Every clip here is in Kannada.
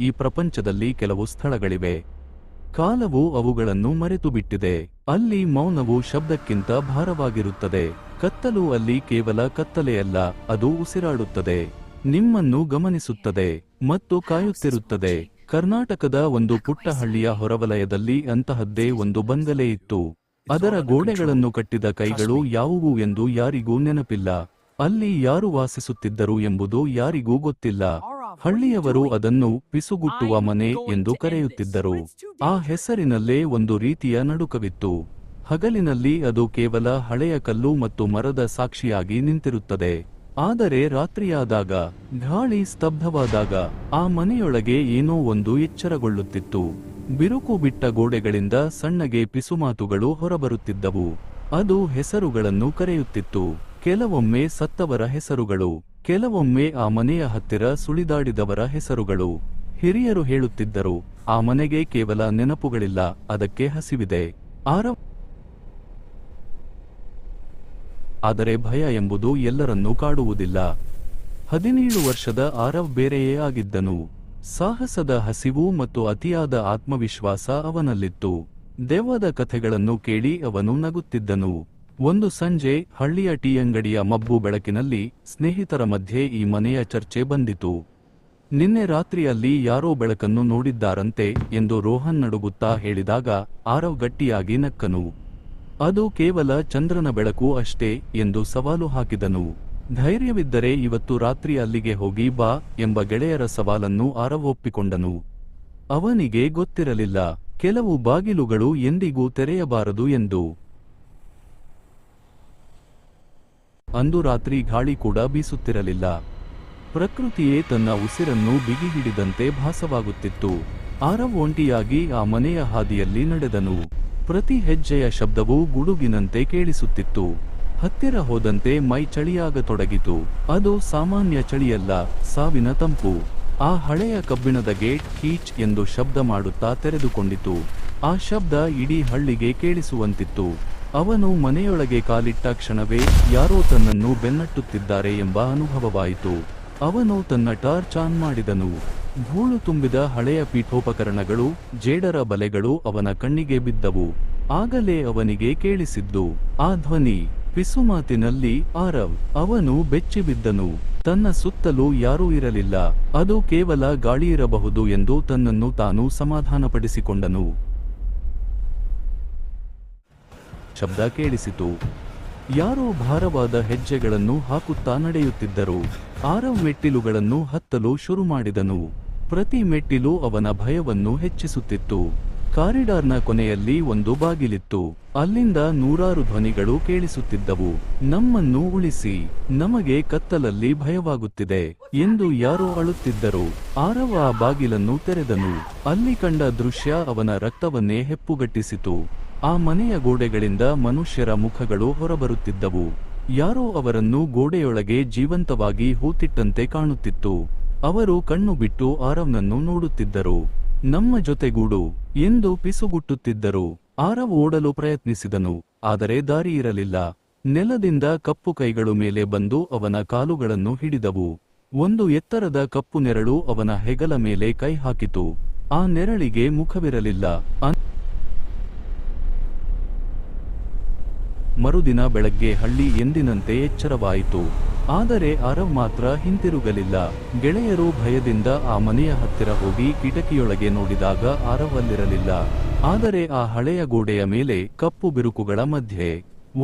ಈ ಪ್ರಪಂಚದಲ್ಲಿ ಕೆಲವು ಸ್ಥಳಗಳಿವೆ. ಕಾಲವು ಅವುಗಳನ್ನು ಮರೆತುಬಿಟ್ಟಿದೆ. ಅಲ್ಲಿ ಮೌನವು ಶಬ್ದಕ್ಕಿಂತ ಭಾರವಾಗಿರುತ್ತದೆ. ಕತ್ತಲು ಅಲ್ಲಿ ಕೇವಲ ಕತ್ತಲೆಯಲ್ಲ, ಅದು ಉಸಿರಾಡುತ್ತದೆ, ನಿಮ್ಮನ್ನು ಗಮನಿಸುತ್ತದೆ ಮತ್ತು ಕಾಯುತ್ತಿರುತ್ತದೆ. ಕರ್ನಾಟಕದ ಒಂದು ಪುಟ್ಟ ಹಳ್ಳಿಯ ಹೊರವಲಯದಲ್ಲಿ ಅಂತಹದ್ದೇ ಒಂದು ಬಂಗಲೆ ಇತ್ತು. ಅದರ ಗೋಡೆಗಳನ್ನು ಕಟ್ಟಿದ ಕೈಗಳು ಯಾವುವು ಎಂದು ಯಾರಿಗೂ ನೆನಪಿಲ್ಲ. ಅಲ್ಲಿ ಯಾರು ವಾಸಿಸುತ್ತಿದ್ದರು ಎಂಬುದು ಯಾರಿಗೂ ಗೊತ್ತಿಲ್ಲ. ಹಳ್ಳಿಯವರು ಅದನ್ನು ಪಿಸುಗುಟ್ಟುವ ಮನೆ ಎಂದು ಕರೆಯುತ್ತಿದ್ದರು. ಆ ಹೆಸರಿನಲ್ಲೇ ಒಂದು ರೀತಿಯ ನಡುಕವಿತ್ತು. ಹಗಲಿನಲ್ಲಿ ಅದು ಕೇವಲ ಹಳೆಯ ಕಲ್ಲು ಮತ್ತು ಮರದ ಸಾಕ್ಷಿಯಾಗಿ ನಿಂತಿರುತ್ತದೆ. ಆದರೆ ರಾತ್ರಿಯಾದಾಗ, ಗಾಳಿ ಸ್ತಬ್ಧವಾದಾಗ, ಆ ಮನೆಯೊಳಗೆ ಏನೋ ಒಂದು ಎಚ್ಚರಗೊಳ್ಳುತ್ತಿತ್ತು. ಬಿರುಕು ಬಿಟ್ಟ ಗೋಡೆಗಳಿಂದ ಸಣ್ಣಗೆ ಪಿಸುಮಾತುಗಳು ಹೊರಬರುತ್ತಿದ್ದವು. ಅದು ಹೆಸರುಗಳನ್ನು ಕರೆಯುತ್ತಿತ್ತು. ಕೆಲವೊಮ್ಮೆ ಸತ್ತವರ ಹೆಸರುಗಳು, ಕೆಲವೊಮ್ಮೆ ಆ ಮನೆಯ ಹತ್ತಿರ ಸುಳಿದಾಡಿದವರ ಹೆಸರುಗಳು. ಹಿರಿಯರು ಹೇಳುತ್ತಿದ್ದರು, ಆ ಮನೆಗೆ ಕೇವಲ ನೆನಪುಗಳಿಲ್ಲ, ಅದಕ್ಕೆ ಹಸಿವಿದೆ. ಆದರೆ ಭಯ ಎಂಬುದು ಎಲ್ಲರನ್ನೂ ಕಾಡುವುದಿಲ್ಲ. 17 ವರ್ಷದ ಆರವ್ ಬೇರೆಯೇ ಆಗಿದ್ದನು. ಸಾಹಸದ ಹಸಿವು ಮತ್ತು ಅತಿಯಾದ ಆತ್ಮವಿಶ್ವಾಸ ಅವನಲ್ಲಿತ್ತು. ದೆವ್ವದ ಕಥೆಗಳನ್ನು ಕೇಳಿ ಅವನು ನಗುತ್ತಿದ್ದನು. ಒಂದು ಸಂಜೆ ಹಳ್ಳಿಯ ಟೀಯಂಗಡಿಯ ಮಬ್ಬು ಬೆಳಕಿನಲ್ಲಿ ಸ್ನೇಹಿತರ ಮಧ್ಯೆ ಈ ಮನೆಯ ಚರ್ಚೆ ಬಂದಿತು. ನಿನ್ನೆ ರಾತ್ರಿಯಲ್ಲಿ ಯಾರೋ ಬೆಳಕನ್ನು ನೋಡಿದ್ದಾರಂತೆ ಎಂದು ರೋಹನ್ ನಡುಗುತ್ತಾ ಹೇಳಿದಾಗ ಆರವ್ ಗಟ್ಟಿಯಾಗಿ ನಕ್ಕನು. ಅದು ಕೇವಲ ಚಂದ್ರನ ಬೆಳಕು ಅಷ್ಟೇ ಎಂದು ಸವಾಲು ಹಾಕಿದನು. ಧೈರ್ಯವಿದ್ದರೆ ಇವತ್ತು ರಾತ್ರಿ ಅಲ್ಲಿಗೆ ಹೋಗಿ ಬಾ ಎಂಬ ಗೆಳೆಯರ ಸವಾಲನ್ನು ಆರವ್ ಒಪ್ಪಿಕೊಂಡನು. ಅವನಿಗೆ ಗೊತ್ತಿರಲಿಲ್ಲ ಕೆಲವು ಬಾಗಿಲುಗಳು ಎಂದಿಗೂ ತೆರೆಯಬಾರದು ಎಂದು. ಅಂದು ರಾತ್ರಿ ಗಾಳಿ ಕೂಡ ಬೀಸುತ್ತಿರಲಿಲ್ಲ. ಪ್ರಕೃತಿಯೇ ತನ್ನ ಉಸಿರನ್ನು ಬಿಗಿ ಹಿಡಿದಂತೆ ಭಾಸವಾಗುತ್ತಿತ್ತು. ಆರವ್ ಒಂಟಿಯಾಗಿ ಆ ಮನೆಯ ಹಾದಿಯಲ್ಲಿ ನಡೆದನು. ಪ್ರತಿ ಹೆಜ್ಜೆಯ ಶಬ್ದವೂ ಗುಡುಗಿನಂತೆ ಕೇಳಿಸುತ್ತಿತ್ತು. ಹತ್ತಿರ ಹೋದಂತೆ ಮೈ ಚಳಿಯಾಗತೊಡಗಿತು. ಅದು ಸಾಮಾನ್ಯ ಚಳಿಯಲ್ಲ, ಸಾವಿನ ತಂಪು. ಆ ಹಳೆಯ ಕಬ್ಬಿಣದ ಗೇಟ್ ಕೀಚ್ ಎಂದು ಶಬ್ದ ಮಾಡುತ್ತಾ ತೆರೆದುಕೊಂಡಿತು. ಆ ಶಬ್ದ ಇಡೀ ಹಳ್ಳಿಗೆ ಕೇಳಿಸುವಂತಿತ್ತು. ಅವನು ಮನೆಯೊಳಗೆ ಕಾಲಿಟ್ಟ ಕ್ಷಣವೇ ಯಾರೋ ತನ್ನನ್ನು ಬೆನ್ನಟ್ಟುತ್ತಿದ್ದಾರೆ ಎಂಬ ಅನುಭವವಾಯಿತು. ಅವನು ತನ್ನ ಟಾರ್ಚ್ ಆನ್ ಮಾಡಿದನು. ಧೂಳು ತುಂಬಿದ ಹಳೆಯ ಪೀಠೋಪಕರಣಗಳು, ಜೇಡರ ಬಲೆಗಳು ಅವನ ಕಣ್ಣಿಗೆ ಬಿದ್ದವು. ಆಗಲೇ ಅವನಿಗೆ ಕೇಳಿಸಿದ್ದು ಆ ಧ್ವನಿ, ಪಿಸುಮಾತಿನಲ್ಲಿ ಆರವ್. ಅವನು ಬೆಚ್ಚಿಬಿದ್ದನು. ತನ್ನ ಸುತ್ತಲೂ ಯಾರೂ ಇರಲಿಲ್ಲ. ಅದು ಕೇವಲ ಗಾಳಿಯಿರಬಹುದು ಎಂದು ತನ್ನನ್ನು ತಾನು ಸಮಾಧಾನಪಡಿಸಿಕೊಂಡನು. ಶಬ್ದ ಕೇಳಿಸಿತು. ಯಾರೋ ಭಾರವಾದ ಹೆಜ್ಜೆಗಳನ್ನು ಹಾಕುತ್ತಾ ನಡೆಯುತ್ತಿದ್ದರು. ಆರವ್ ಮೆಟ್ಟಿಲುಗಳನ್ನು ಹತ್ತಲು ಶುರು ಮಾಡಿದನು. ಪ್ರತಿ ಮೆಟ್ಟಿಲು ಅವನ ಭಯವನ್ನು ಹೆಚ್ಚಿಸುತ್ತಿತ್ತು. ಕಾರಿಡಾರ್ನ ಕೊನೆಯಲ್ಲಿ ಒಂದು ಬಾಗಿಲಿತ್ತು. ಅಲ್ಲಿಂದ ನೂರಾರು ಧ್ವನಿಗಳು ಕೇಳಿಸುತ್ತಿದ್ದವು. ನಮ್ಮನ್ನು ಉಳಿಸಿ, ನಮಗೆ ಕತ್ತಲಲ್ಲಿ ಭಯವಾಗುತ್ತಿದೆ ಎಂದು ಯಾರೋ ಅಳುತ್ತಿದ್ದರು. ಆರವ್ ಆ ಬಾಗಿಲನ್ನು ತೆರೆದನು. ಅಲ್ಲಿ ಕಂಡ ದೃಶ್ಯ ಅವನ ರಕ್ತವನ್ನೇ ಹೆಪ್ಪುಗಟ್ಟಿಸಿತು. ಆ ಮನೆಯ ಗೋಡೆಗಳಿಂದ ಮನುಷ್ಯರ ಮುಖಗಳು ಹೊರಬರುತ್ತಿದ್ದವು. ಯಾರೋ ಅವರನ್ನು ಗೋಡೆಯೊಳಗೆ ಜೀವಂತವಾಗಿ ಹೂತಿಟ್ಟಂತೆ ಕಾಣುತ್ತಿತ್ತು. ಅವರು ಕಣ್ಣು ಬಿಟ್ಟು ಆರವ್ನನ್ನು ನೋಡುತ್ತಿದ್ದರು. ನಮ್ಮ ಜೊತೆಗೂಡು ಎಂದು ಪಿಸುಗುಟ್ಟುತ್ತಿದ್ದರು. ಆರವ್ ಓಡಲು ಪ್ರಯತ್ನಿಸಿದನು, ಆದರೆ ದಾರಿಯಿರಲಿಲ್ಲ. ನೆಲದಿಂದ ಕಪ್ಪು ಕೈಗಳು ಮೇಲೆ ಬಂದು ಅವನ ಕಾಲುಗಳನ್ನು ಹಿಡಿದವು. ಒಂದು ಎತ್ತರದ ಕಪ್ಪು ನೆರಳು ಅವನ ಹೆಗಲ ಮೇಲೆ ಕೈ ಹಾಕಿತು. ಆ ನೆರಳಿಗೆ ಮುಖವಿರಲಿಲ್ಲ. ಮರುದಿನ ಬೆಳಗ್ಗೆ ಹಳ್ಳಿ ಎಂದಿನಂತೆ ಎಚ್ಚರವಾಯಿತು. ಆದರೆ ಆರವ್ ಮಾತ್ರ ಹಿಂತಿರುಗಲಿಲ್ಲ. ಗೆಳೆಯರು ಭಯದಿಂದ ಆ ಮನೆಯ ಹತ್ತಿರ ಹೋಗಿ ಕಿಟಕಿಯೊಳಗೆ ನೋಡಿದಾಗ ಆರವ್ ಅಲ್ಲಿರಲಿಲ್ಲ. ಆದರೆ ಆ ಹಳೆಯ ಗೋಡೆಯ ಮೇಲೆ ಕಪ್ಪು ಬಿರುಕುಗಳ ಮಧ್ಯೆ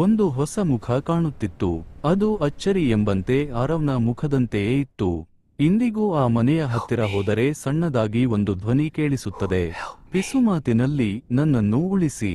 ಒಂದು ಹೊಸ ಮುಖ ಕಾಣುತ್ತಿತ್ತು. ಅದು ಅಚ್ಚರಿ ಎಂಬಂತೆ ಆರವ್ನ ಮುಖದಂತೆಯೇ ಇತ್ತು. ಇಂದಿಗೂ ಆ ಮನೆಯ ಹತ್ತಿರ ಹೋದರೆ ಸಣ್ಣದಾಗಿ ಒಂದು ಧ್ವನಿ ಕೇಳಿಸುತ್ತದೆ, ಪಿಸುಮಾತಿನಲ್ಲಿ ನನ್ನನ್ನು ಉಳಿಸಿ.